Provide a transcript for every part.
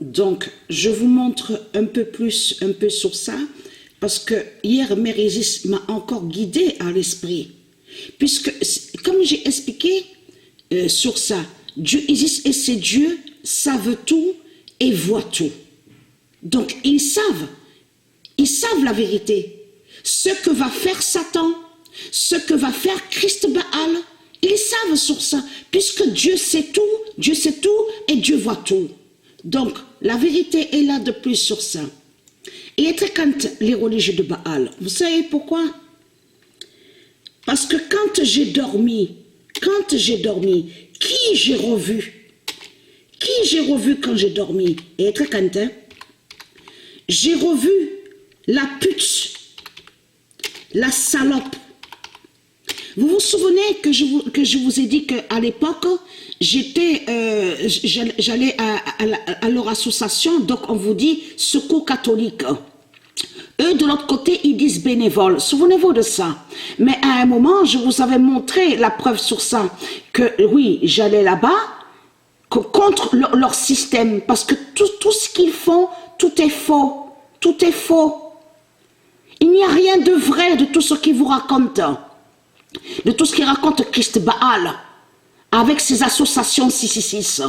Donc, je vous montre un peu sur ça, parce que hier, Mère Isis m'a encore guidé à l'esprit. Puisque, comme j'ai expliqué sur ça, Dieu Isis et ses dieux savent tout et voient tout. Donc, ils savent la vérité. Ce que va faire Satan, ce que va faire Christ Baal, ils savent sur ça, puisque Dieu sait tout et Dieu voit tout. Donc, la vérité est là de plus sur ça. Et très quand les religieux de Baal, vous savez pourquoi? Parce que quand j'ai dormi, qui j'ai revu? Qui j'ai revu quand j'ai dormi? Et très quand, j'ai revu la pute, la salope. Vous vous souvenez que je vous ai dit qu'à l'époque, j'allais à leur association, donc on vous dit Secours catholique. Eux, de l'autre côté, ils disent bénévole. Souvenez-vous de ça. Mais à un moment, je vous avais montré la preuve sur ça, que oui, j'allais là-bas contre leur système, parce que tout ce qu'ils font, tout est faux. Tout est faux. Il n'y a rien de vrai de tout ce qu'ils vous racontent. De tout ce qu'il raconte Christ Baal avec ses associations 666.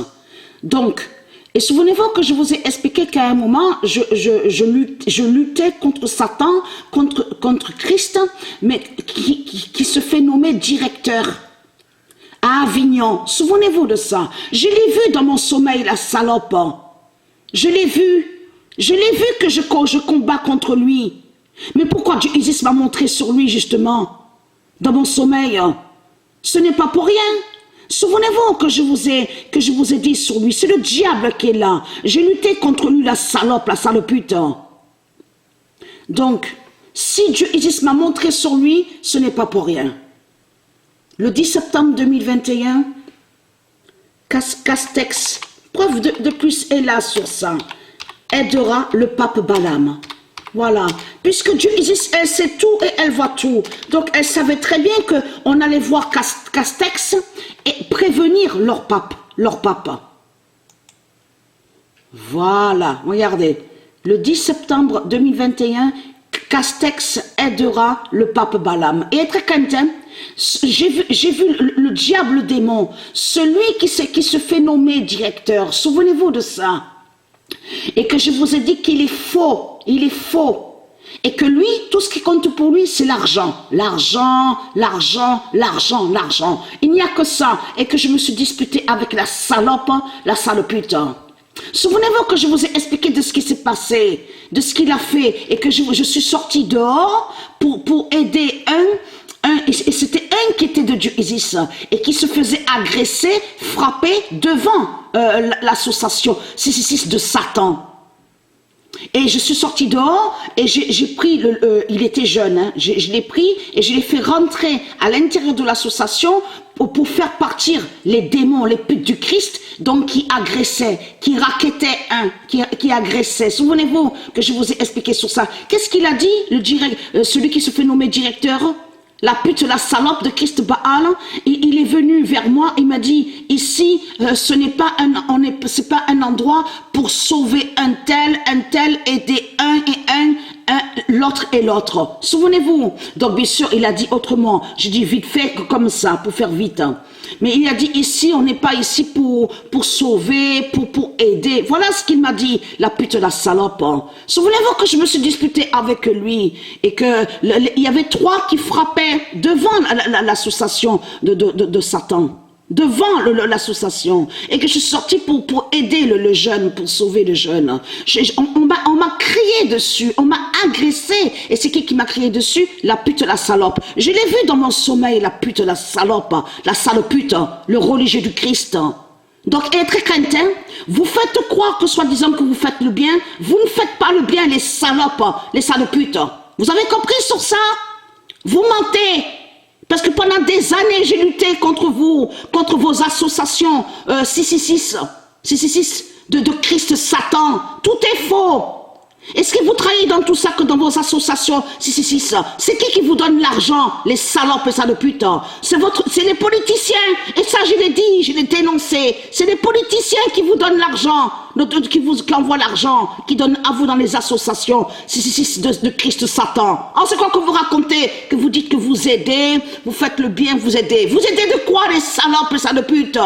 Donc, et souvenez-vous que je vous ai expliqué qu'à un moment, je luttais contre Satan, contre Christ, mais qui se fait nommer directeur à Avignon. Souvenez-vous de ça. Je l'ai vu dans mon sommeil, la salope. Je l'ai vu. Je l'ai vu que je combats contre lui. Mais pourquoi Dieu Isis m'a montré sur lui justement dans mon sommeil? Ce n'est pas pour rien. Souvenez-vous que je vous ai dit sur lui, c'est le diable qui est là. J'ai lutté contre lui, la salope, la sale pute. Donc, si Dieu Isis m'a montré sur lui, ce n'est pas pour rien. Le 10 septembre 2021, Castex, preuve de plus est là sur ça, aidera le pape Balaam. Voilà, puisque Dieu Isis, elle sait tout et elle voit tout. Donc elle savait très bien qu'on allait voir Castex et prévenir leur pape. Voilà, regardez. Le 10 septembre 2021, Castex aidera le pape Balaam. Et très content, j'ai vu le diable démon, celui qui se fait nommer directeur. Souvenez-vous de ça. Et que je vous ai dit qu'il est faux. Il est faux. Et que lui, tout ce qui compte pour lui, c'est l'argent. L'argent. Il n'y a que ça. Et que je me suis disputé avec la salope, la sale pute. Souvenez-vous que je vous ai expliqué de ce qui s'est passé, de ce qu'il a fait. Et que je suis sorti dehors pour aider et c'était un qui était de Dieu Isis et qui se faisait agresser, frapper devant l'association 666 de Satan. Et je suis sortie dehors et j'ai pris, il était jeune, hein, je l'ai pris et je l'ai fait rentrer à l'intérieur de l'association pour faire partir les démons, les putes du Christ, donc qui agressaient, qui raquettaient qui agressaient. Souvenez-vous que je vous ai expliqué sur ça. Qu'est-ce qu'il a dit, celui qui se fait nommer directeur? La pute, la salope de Christ Baal, il est venu vers moi, il m'a dit, ici, ce n'est pas c'est pas un endroit pour sauver un tel, aider l'autre et l'autre. Souvenez-vous. Donc bien sûr, il a dit autrement. J'ai dit vite fait, comme ça, pour faire vite. Hein. Mais il a dit ici, on n'est pas ici pour sauver, pour aider. Voilà ce qu'il m'a dit, la pute, la salope. Hein. Souvenez-vous que je me suis disputée avec lui et que il y avait 3 qui frappaient devant l'association de Satan. Devant l'association, et que je suis sortie pour aider le jeune, pour sauver le jeune. On m'a crié dessus, on m'a agressé, et c'est qui m'a crié dessus? La pute, la salope. Je l'ai vu dans mon sommeil, la pute, la salope, la sale pute, le religieux du Christ. Donc, être chrétien, vous faites croire que soi-disant que vous faites le bien, vous ne faites pas le bien, les salopes, les sales putes. Vous avez compris sur ça? Vous mentez. Parce que pendant des années, j'ai lutté contre vous, contre vos associations 666 de Christ Satan. Tout est faux. Est-ce que vous travaillez dans tout ça que dans vos associations? Si, ça. C'est qui vous donne l'argent? Les salopes et saloputes. C'est les politiciens. Et ça, je l'ai dit, je l'ai dénoncé. C'est les politiciens qui vous donnent l'argent, qui envoient l'argent, qui donnent à vous dans les associations. De Christ Satan. Alors c'est quoi que vous racontez? Que vous dites que vous aidez, vous faites le bien, vous aidez. Vous aidez de quoi, les salopes et saloputes?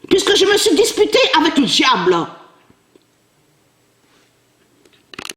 Puisque je me suis disputé avec le diable.